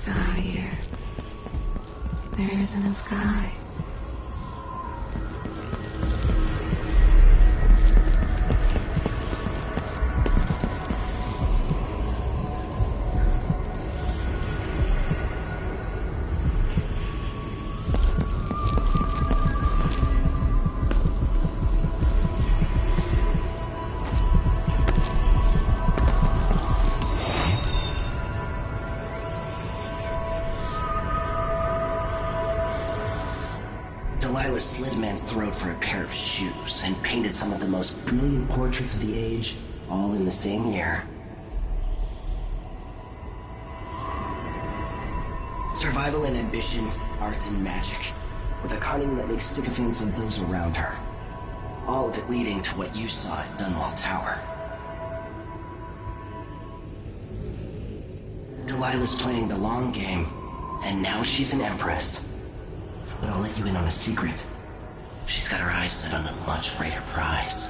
sky here. There isn't a sky. Delilah slit a man's throat for a pair of shoes and painted some of the most brilliant portraits of the age, all in the same year. Survival and ambition, art and magic, with a cunning that makes sycophants of those around her. All of it leading to what you saw at Dunwall Tower. Delilah's playing the long game, and now she's an empress. But I'll let you in on a secret. She's got her eyes set on a much greater prize.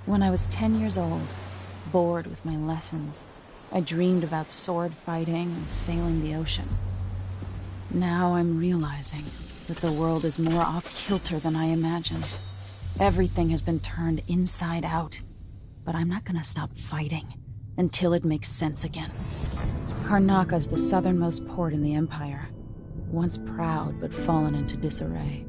When I was 10 years old, bored with my lessons, I dreamed about sword fighting and sailing the ocean. Now I'm realizing that the world is more off-kilter than I imagined. Everything has been turned inside out, but I'm not gonna stop fighting until it makes sense again. Karnaka's the southernmost port in the Empire, once proud but fallen into disarray.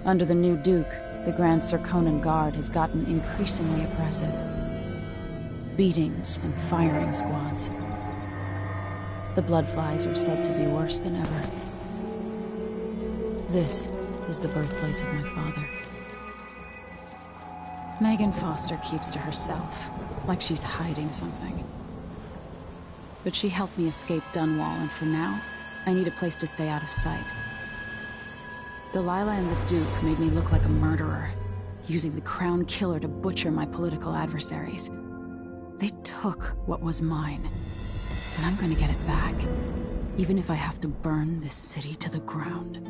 Under the new Duke, the Grand Serkonan Guard has gotten increasingly oppressive. Beatings and firing squads. The Bloodflies are said to be worse than ever. This is the birthplace of my father. Megan Foster keeps to herself, like she's hiding something. But she helped me escape Dunwall, and for now, I need a place to stay out of sight. Delilah and the Duke made me look like a murderer, using the Crown Killer to butcher my political adversaries. They took what was mine, and I'm gonna get it back, even if I have to burn this city to the ground.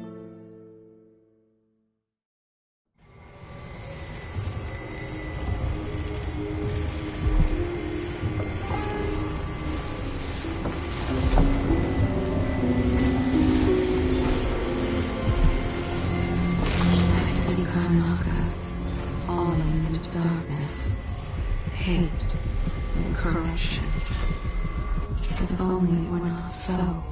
Darkness, hate, and corruption. If only it were not so.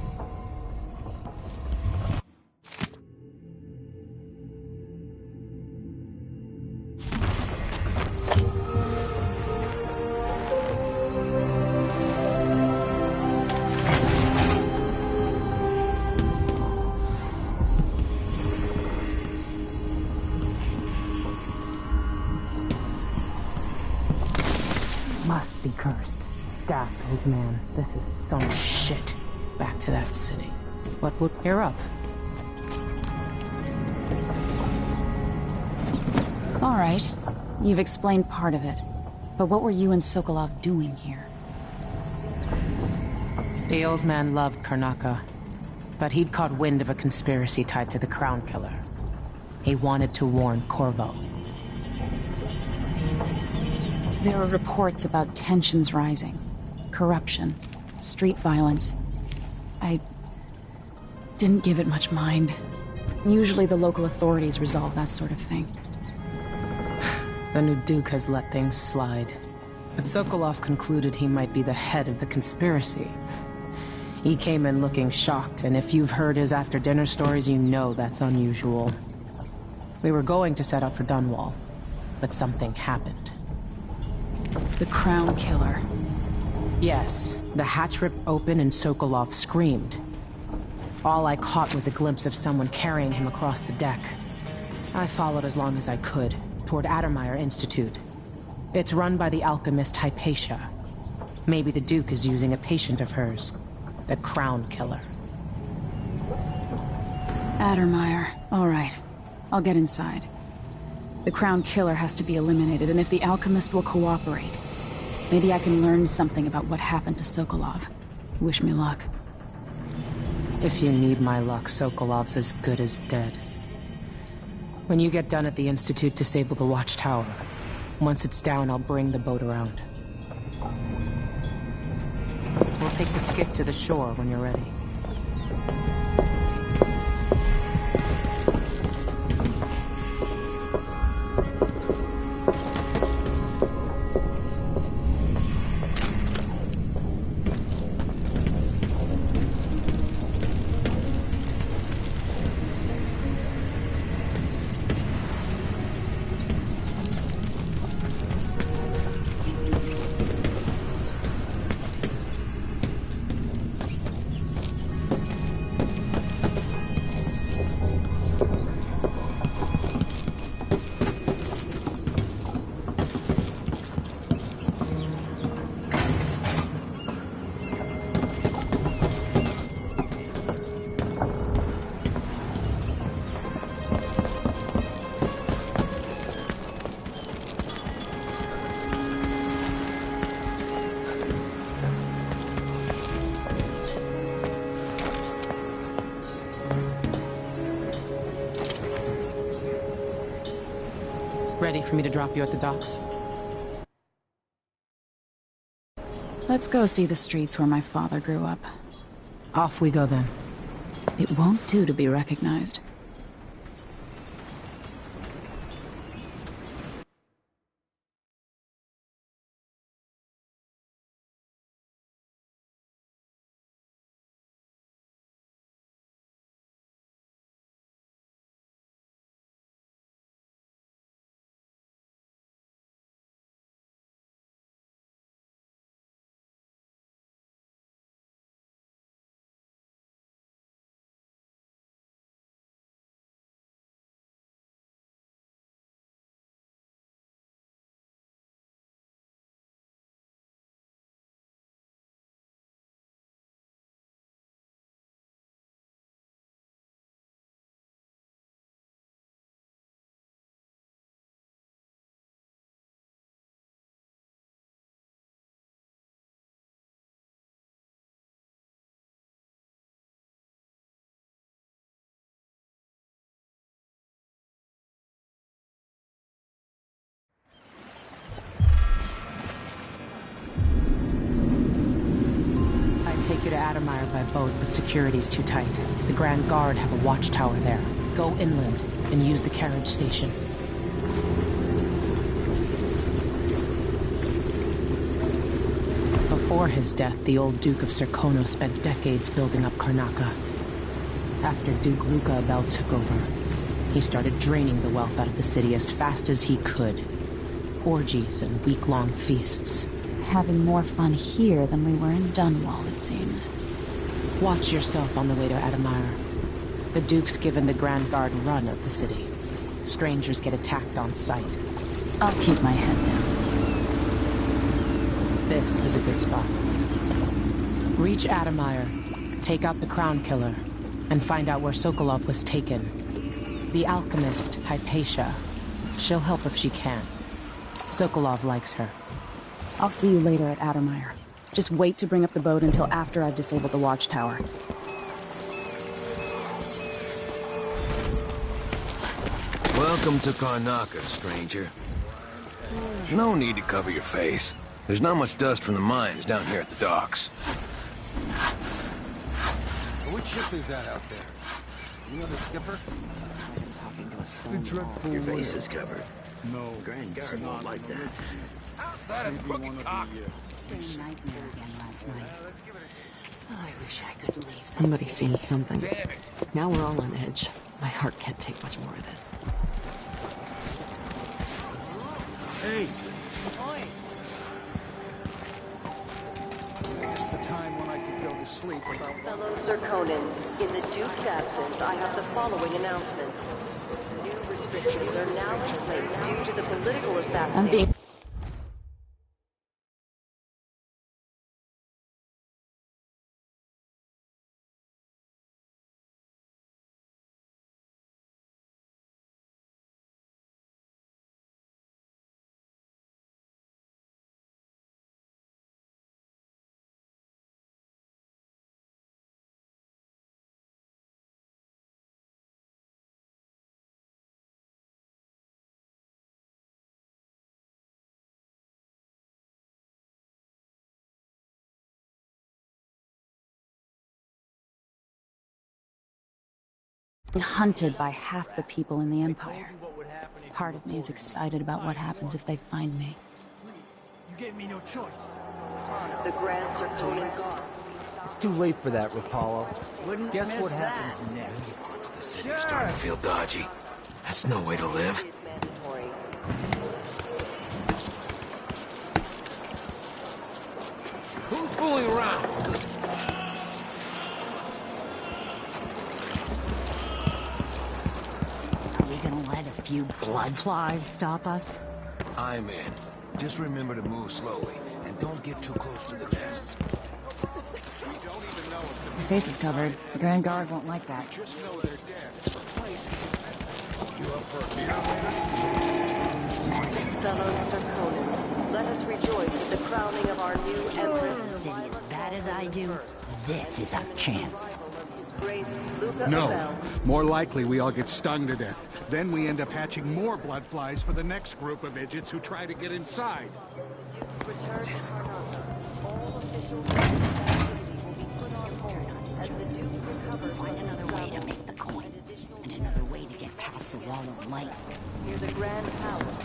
Must be cursed. Daft old man, this is some shit. Back to that city. What would clear up? All right, you've explained part of it. But what were you and Sokolov doing here? The old man loved Karnaka, but he'd caught wind of a conspiracy tied to the Crown Killer. He wanted to warn Corvo. There are reports about tensions rising, corruption, street violence. I didn't give it much mind. Usually the local authorities resolve that sort of thing. The new Duke has let things slide. But Sokolov concluded he might be the head of the conspiracy. He came in looking shocked, and if you've heard his after-dinner stories, you know that's unusual. We were going to set out for Dunwall, but something happened. The Crown Killer. Yes, the hatch ripped open and Sokolov screamed. All I caught was a glimpse of someone carrying him across the deck. I followed as long as I could, toward Addermeyer Institute. It's run by the alchemist Hypatia. Maybe the Duke is using a patient of hers, the Crown Killer. Addermeyer. All right. I'll get inside. The Crown Killer has to be eliminated, and if the Alchemist will cooperate, maybe I can learn something about what happened to Sokolov. Wish me luck. If you need my luck, Sokolov's as good as dead. When you get done at the Institute, disable the watchtower. Once it's down, I'll bring the boat around. We'll take the skiff to the shore when you're ready. Ready for me to drop you at the docks? Let's go see the streets where my father grew up. Off we go then. It won't do to be recognized. Take you to Addermeyer by boat, but security's too tight. The Grand Guard have a watchtower there. Go inland and use the carriage station. Before his death, the old Duke of Serkono spent decades building up Karnaca. After Duke Luca Abel took over, he started draining the wealth out of the city as fast as he could. Orgies and week-long feasts. Having more fun here than we were in Dunwall, it seems. Watch yourself on the way to Addermeyer. The Duke's given the Grand Guard run of the city. Strangers get attacked on sight. I'll keep my head down. This is a good spot. Reach Addermeyer, take out the Crown Killer, and find out where Sokolov was taken. The alchemist, Hypatia. She'll help if she can. Sokolov likes her. I'll see you later at Addermeyer. Just wait to bring up the boat until after I've disabled the watchtower. Welcome to Karnaca, stranger. No need to cover your face. There's not much dust from the mines down here at the docks. Which ship is that out there? You know the skipper? Talking to a stone. Your face is covered. No. Grand Guard won't like that. Outside is crooked cock. Same nightmare again last night. Oh, I wish I could leave. Somebody's seen something. Damn it. Now we're all on edge. My heart can't take much more of this. Hey. Past the time when I could go to sleep without... Fellow Serkonans, in the Duke's absence, I have the following announcement. New restrictions are now in place due to the political assassination. hunted by half the people in the Empire. Part of me is excited about what happens if they find me. You gave me no choice. The Grand Zirconian Guard. It's too late for that, Rapallo. Wouldn't Guess miss what that. happens next? The city's starting to feel dodgy. That's no way to live. Is mandatory. Who's fooling around? Are we gonna let a few blood flies stop us? I'm in. Just remember to move slowly, and don't get too close to the nests. My face is covered. The Grand Guard won't like that. Fellow Zirconians, let us rejoice with the crowning of our new Empress. The city as bad as I do, this is our chance. His Grace Luca No. Abel. More likely we all get stung to death. Then we end up hatching more blood flies for the next group of idiots who try to get inside. Duke's return to Karnaka. All official activities will be put on hold as the Duke recovers from Find his another way to travels make the coin, and additional and another way to get past the wall of light. near the Grand Palace.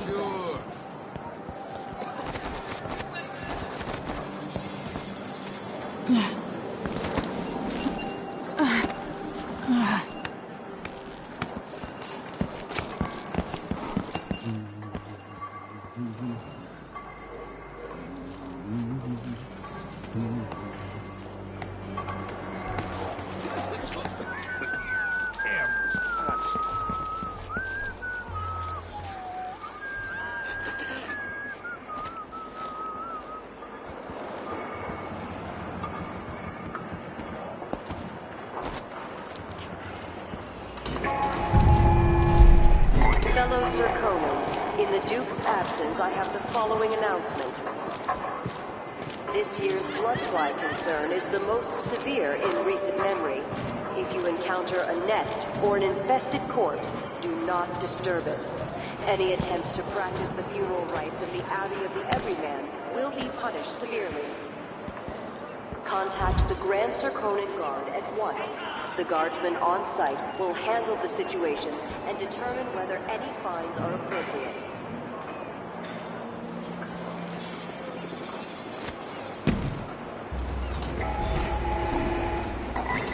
Sure. Fellow Zirconians, in the Duke's absence, I have the following announcement. This year's bloodfly concern is the most severe in recent memory. If you encounter a nest or an infested corpse, do not disturb it. Any attempts to practice the funeral rites of the Abbey of the Everyman will be punished severely. Contact the Grand Zirconian Guard at once. The guardsmen on site will handle the situation and determine whether any fines are appropriate.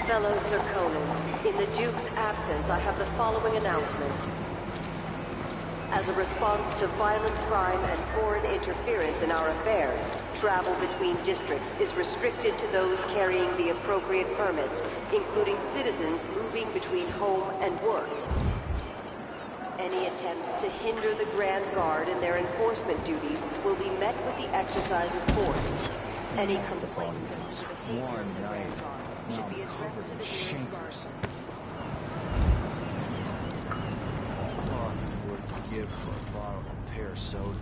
Fellow Zirconians, in the Duke's absence, I have the following announcement. As a response to violent crime and foreign interference in our affairs, travel between districts is restricted to those carrying the appropriate permits, including citizens moving between home and work. Any attempts to hinder the Grand Guard in their enforcement duties will be met with the exercise of force. Any complaints as to the behavior of the Grand Guard should be addressed to the nearest guard. Would give for a bottle of pear soda.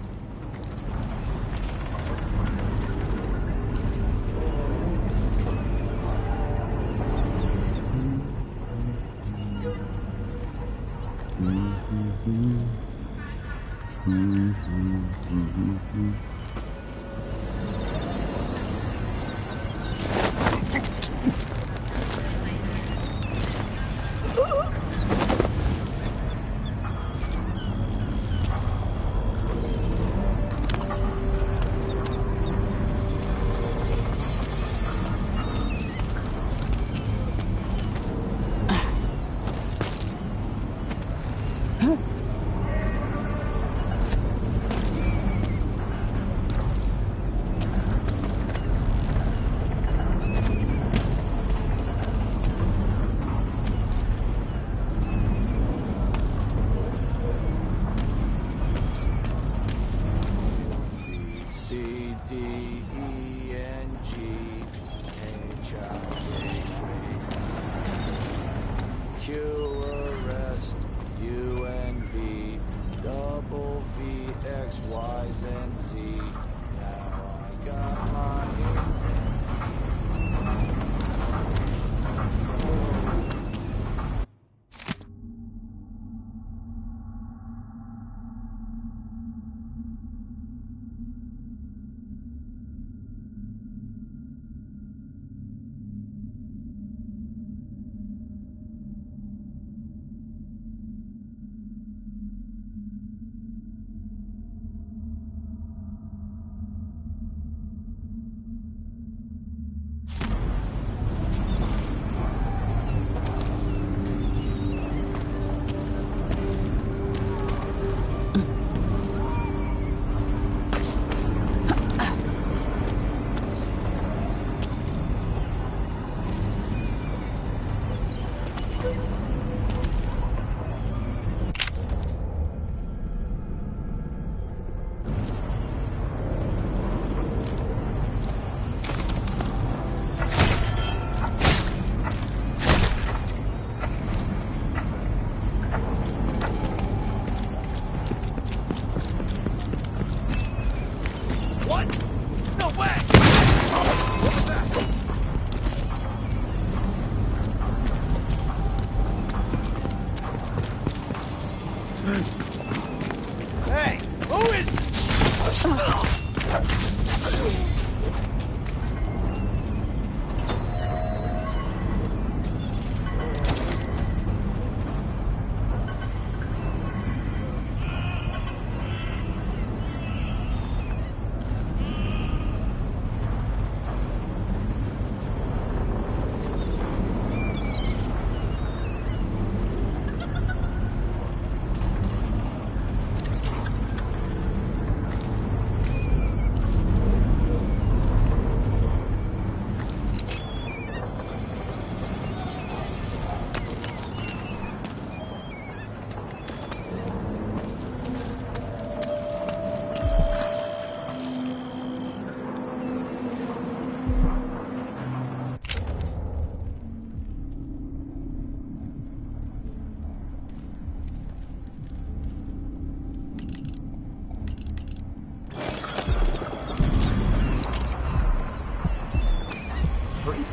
free.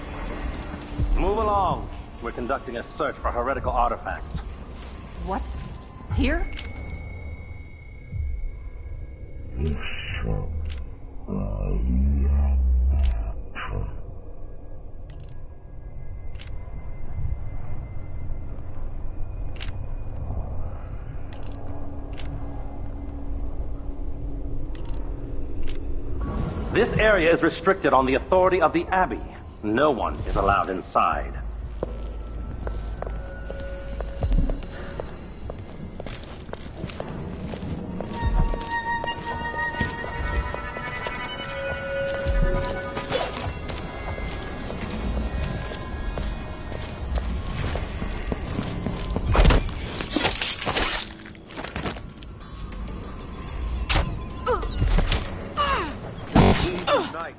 Move along. We're conducting a search for heretical artifacts. What? Here? This area is restricted on the authority of the Abbey. No one is allowed inside.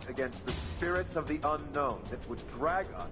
Against the spirits of the unknown that would drag us